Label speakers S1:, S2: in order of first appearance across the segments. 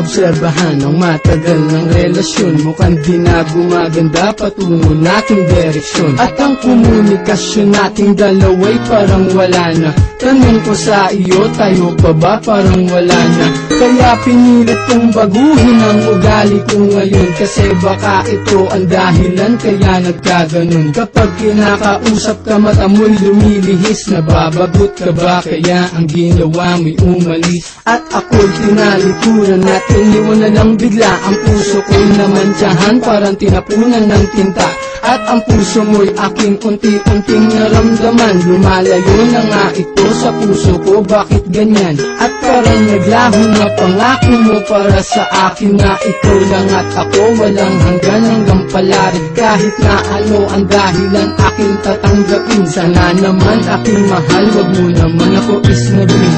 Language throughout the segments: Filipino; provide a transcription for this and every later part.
S1: naobserbahan ang matagal ng relasyon. Mukhang di na gumaganda patungo nating direksyon. At ang komunikasyon nating dalawa'y parang wala na. Tanong ko sa iyo, tayo pa ba parang wala na? Kaya pinilit kong baguhin ang ugali ko ngayon, kasi baka ito ang dahilan kaya nagkaganon. Kapag kinakausap ka mata mo'y lumilihis, nababagot ka ba kaya ang ginawa mo'y umalis? At ako'y tinalikuran at iniwan na lang bigla. Ang puso ko'y namantsahan parang tinapunan ng tinta. At ang puso mo'y aking unti-unting naramdaman. Lumalayo na nga ito sa puso ko, bakit ganyan? At parang naglaho na pangako mo para sa akin na ikaw lang at ako, walang hanggang palari. Kahit na ano ang dahilan aking tatanggapin, sana naman aking mahal, wag mo naman ako isnabin.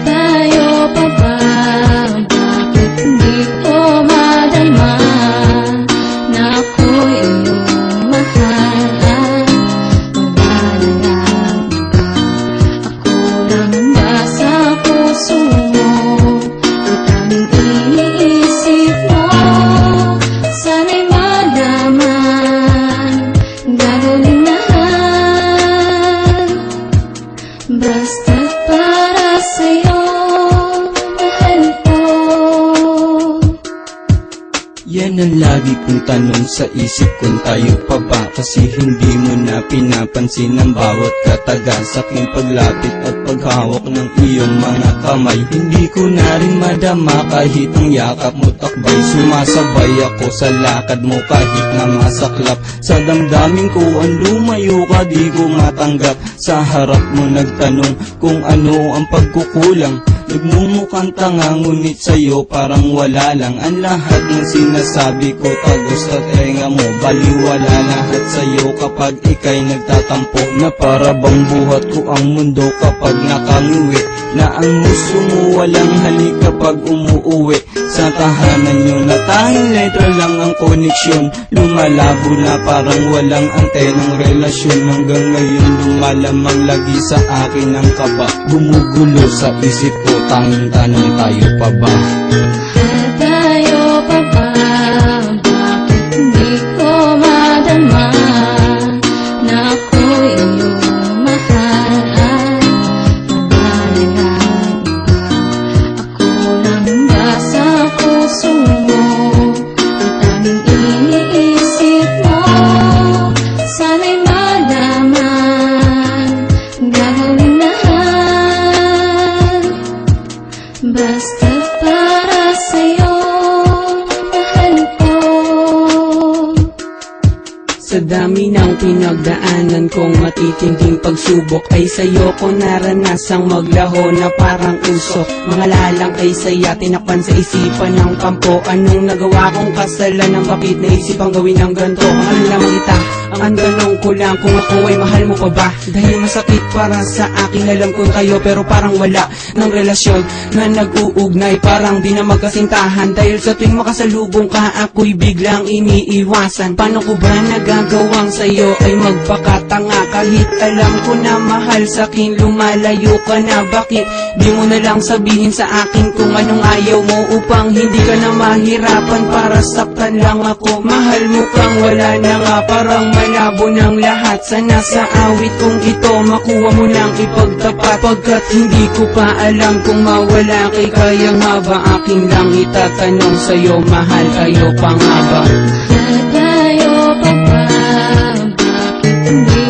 S2: Tayo pa ba? Bakit hindi ko madama na ako'y iyong mahal? Ako lang ba sa puso mo at ang iniisip mo? Sana'y malaman gagawin lahat, basta't para sa'yo, mahal ko.
S3: Yan ang lagi kong tanong sa isip kung tayo pa ba, kasi hindi mo na pinapansin ang bawat kataga sa aking paglapit at paghawak ng iyong mga kamay. Hindi ko na rin madama kahit ang yakap mo takbay. Sumasabay ako sa lakad mo kahit na masaklap sa damdamin ko. Ang lumayo ka di ko matanggap, sa harap mo nagtanong kung ano ang pagkukulang. Nagmumukhang tanga ngunit sa'yo parang wala lang. Ang lahat ng sinasabi ko tagos sa tenga mo, baliwala lahat sa'yo kapag ika'y nagtatampo. Na para bang buhat ko ang mundo kapag nakangiwi, na ang gusto mo walang halik kapag umuuwi. Sa tahanan nyo na tanging letra lang ang koneksyon, lumalabo na parang walang antenang relasyon. Hanggang ngayon lumalamang lagi sa akin ang kaba, gumugulo sa isip ko, tanging tanong tayo pa ba?
S2: Tayo pa ba? Bakit hindi ko madama na ako'y iyong mahal? Ako lang ba sa puso mo at ang iniisip mo? Sana'y malaman gagawin lahat, basta't para sa'yo, mahal ko.
S1: Sa dami ng pinagdaanan kong matitinding pagsubok, ay sa'yo ko naranasang maglaho na parang usok. Mga lalang kay saya, tinakpan sa isipan ng kampo. Anong nagawa kong kasalanan, bakit naisip ang gawin ng ganito? Mahal naman kita, ang tanong ko lang kung ako ay mahal mo pa ba? Dahil masakit para sa akin, alam kong tayo pero parang wala ng relasyon na nag-uugnay, parang di na magkasintahan. Dahil sa tuwing makasalubong ka, ako'y biglang iniiwasan. Paano ko ba nagagawang sa'yo ay magpakatanga? Kahit alam ko na mahal sa'kin, lumalayo ka na. Bakit di mo na lang sabihin sa akin kung anong ayaw mo, upang hindi ka na mahirapan para saktan lang ako? Mahal mo kang wala na nga, parang malabo ng lahat. Sana sa awit kong ito makuha mo nang ipagtapat, pagkat hindi ko pa alam kung mawala kay kaya nga ba? Aking lang itatanong sa'yo, mahal kayo pa nga ba?
S2: Tayo pa ba? Bakit hindi